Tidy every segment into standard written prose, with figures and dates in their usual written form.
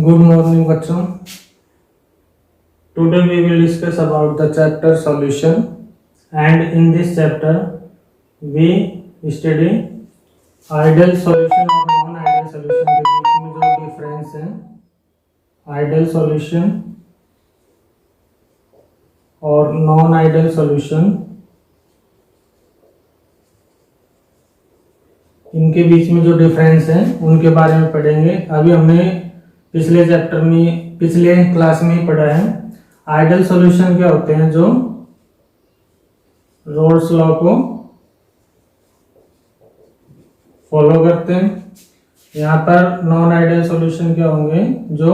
Good morning, बच्चों. Today we will discuss about the chapter solution, and in this chapter we study ideal solution और non-ideal solution के बीच में जो difference है. Ideal solution और non-ideal solution, इनके बीच में जो डिफरेंस है उनके बारे में पढ़ेंगे. अभी हमने पिछले चैप्टर में पिछले क्लास में ही पढ़ा है. आइडियल सॉल्यूशन क्या होते हैं? जो रोल्स लॉ को फॉलो करते हैं. यहाँ पर नॉन आइडियल सॉल्यूशन क्या होंगे? जो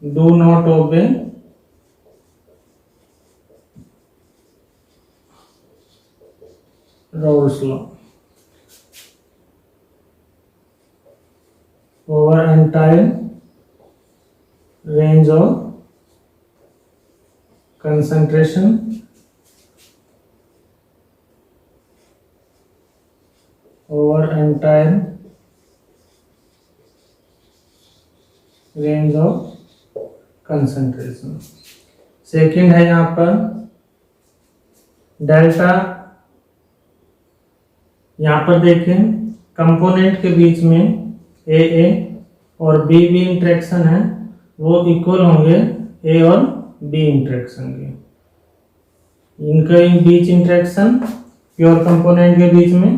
do not obey roles law over entire range of concentration over entire range of concentration. Second है यहाँ पर डेल्टा. यहाँ पर देखें कंपोनेंट के बीच में ए और बी इंटरेक्शन है, वो इक्वल होंगे ए और बी इंटरेक्शन के. इनके बीच इंटरेक्शन प्योर कंपोनेंट के बीच में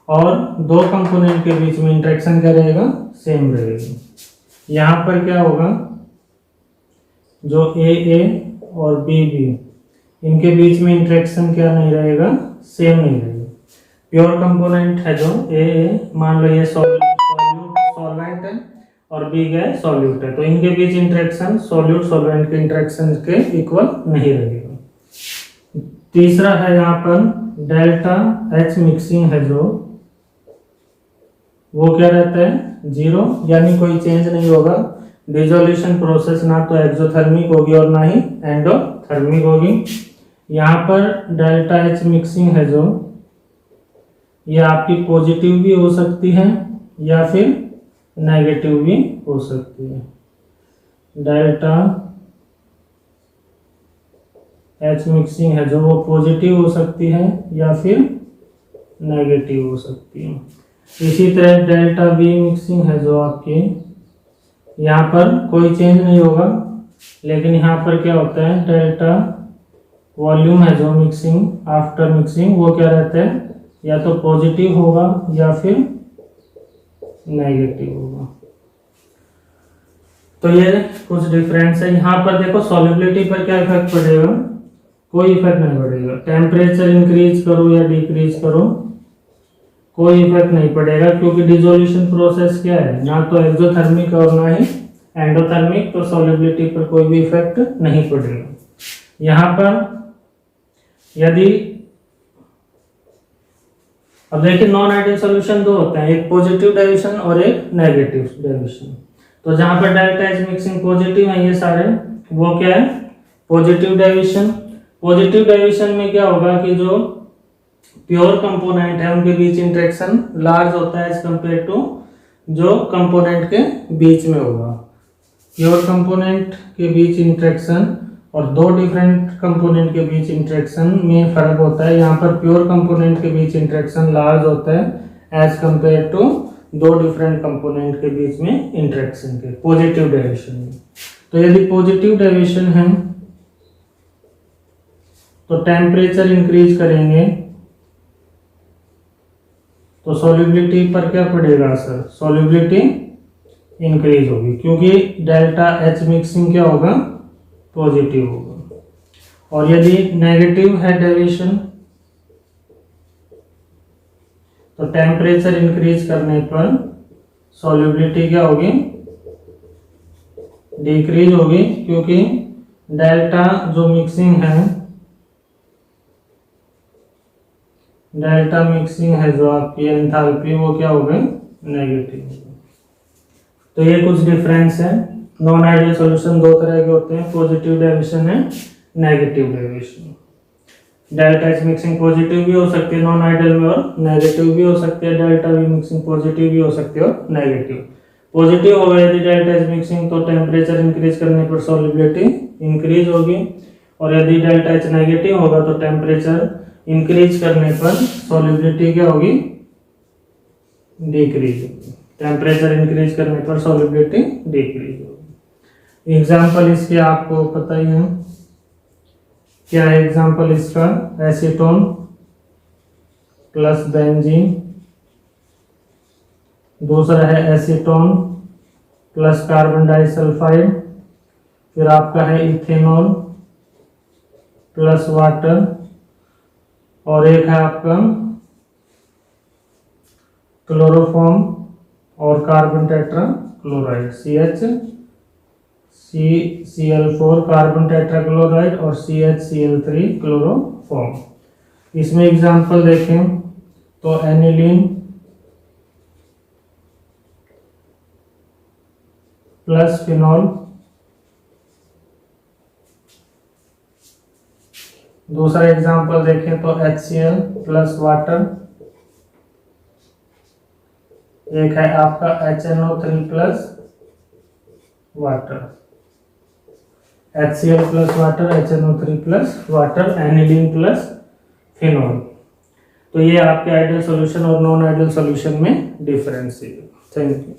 और दो कंपोनेंट के बीच में इंटरेक्शन क्या रहेगा? सेम रहेगा. यहाँ पर क्या होगा? जो ए और बी इनके बीच में इंटरेक्शन क्या नहीं रहेगा? सेम नहीं रहेगा. प्योर कंपोनेंट है जो ए, मान लो ये सॉल्वेंट है और बी क्या है? सॉल्यूट है. तो इनके बीच इंटरेक्शन सॉल्यूट सॉल्वेंट के इंटरेक्शन के इक्वल नहीं रहेगा. तीसरा है यहाँ पर डेल्टा एच मिक्सिंग है, जो वो क्या रहता है? जीरो, यानी कोई चेंज नहीं होगा. डिसोल्यूशन प्रोसेस ना तो एक्सोथर्मिक होगी और ना ही एंडोथर्मिक होगी. यहाँ पर डेल्टा एच मिक्सिंग है जो ये आपकी पॉजिटिव भी हो सकती है या फिर नेगेटिव भी हो सकती है. डेल्टा एच मिक्सिंग है जो वो पॉजिटिव हो सकती है या फिर नेगेटिव हो सकती है. इसी तरह डेल्टा बी मिक्सिंग है जो आपकी, यहाँ पर कोई चेंज नहीं होगा, लेकिन यहाँ पर क्या होता है? डेल्टा वॉल्यूम है जो मिक्सिंग आफ्टर मिक्सिंग, वो क्या रहता है? या तो पॉजिटिव होगा या फिर नेगेटिव होगा. तो ये कुछ डिफरेंस है. यहाँ पर देखो सॉल्युबिलिटी पर क्या इफेक्ट पड़ेगा? कोई इफेक्ट नहीं पड़ेगा. टेम्परेचर इंक्रीज करो या डिक्रीज करो, कोई इफेक्ट नहीं पड़ेगा, क्योंकि डिसोल्यूशन प्रोसेस क्या है? ना तो एक्सोथर्मिक और ना ही एंडोथर्मिक. तो सॉल्युबिलिटी पर कोई भी इफेक्ट नहीं पड़ेगा. यहाँ पर यदि अब देखिए नॉन आइडियल सॉल्यूशन दो होते हैं, एक पॉजिटिव डेविएशन और एक नेगेटिव डेविएशन. तो जहां पर डेल्टा एच मिक्सिंग पॉजिटिव है ये सारे, वो क्या है? Positive deviation. पॉजिटिव डेविएशन में क्या होगा कि जो प्योर कंपोनेंट है उनके बीच इंटरेक्शन लार्ज होता है एज कंपेयर टू जो कंपोनेंट के बीच में होगा. प्योर कंपोनेंट के बीच इंटरेक्शन और दो डिफरेंट कंपोनेंट के बीच इंटरेक्शन में फर्क होता है. यहाँ पर प्योर कंपोनेंट के बीच इंटरेक्शन लार्ज होता है एज कंपेयर टू दो डिफरेंट कंपोनेंट के बीच में इंटरेक्शन के पॉजिटिव डेविएशन में. तो यदि पॉजिटिव डेविएशन है तो टेम्परेचर इंक्रीज करेंगे तो सॉल्युबिलिटी पर क्या पड़ेगा असर? सॉल्युबिलिटी इंक्रीज होगी, क्योंकि डेल्टा एच मिक्सिंग क्या होगा? पॉजिटिव होगा. और यदि नेगेटिव है डेविएशन तो टेम्परेचर इंक्रीज करने पर सॉल्युबिलिटी क्या होगी? डिक्रीज होगी, क्योंकि डेल्टा जो मिक्सिंग है, डेल्टा मिक्सिंग है जो आपकी एंथैल्पी, वो क्या हो गई? नेगेटिव. तो ये कुछ डिफरेंस है. नॉन आइडियल सॉल्यूशन दो तरह के होते हैं, पॉजिटिव डेविएशन है, negative deviation. Delta H mixing positive भी हो सकती है नॉन आइडियल में और नेगेटिव भी हो सकती है. डेल्टा वी मिक्सिंग पॉजिटिव भी हो सकती है और नेगेटिव. पॉजिटिव होगा यदि डेल्टा एच मिक्सिंग तो टेम्परेचर इंक्रीज करने पर सॉल्युबिलिटी इंक्रीज होगी, और यदि डेल्टा एच नेगेटिव होगा तो टेम्परेचर इंक्रीज करने पर सॉल्युबिलिटी क्या होगी, डिक्रीज होगी। टेम्परेचर इंक्रीज करने पर सॉल्युबिलिटी डिक्रीज होगी। एग्जाम्पल इसके आपको पता ही है, क्या है एग्जाम्पल इसका, एसीटोन प्लस बेंजीन, दूसरा है एसीटोन प्लस कार्बन डाइसल्फाइड, फिर आपका है इथेनॉल प्लस वाटर, और एक है आपका क्लोरोफॉर्म और carbon tetra chloride CHCl4 carbon tetra chloride और CHCl3 क्लोरोफॉर्म। इसमें एग्जांपल देखें तो एनिलीन प्लस फिनॉल, दूसरा एग्जांपल देखें तो HCl प्लस वाटर, एक है आपका HNO3 plus water, HCl plus water, HNO3 plus water, aniline plus phenol. तो ये आपके आइडियल सॉल्यूशन और नॉन आइडियल सॉल्यूशन में डिफरेंस है। Thank you.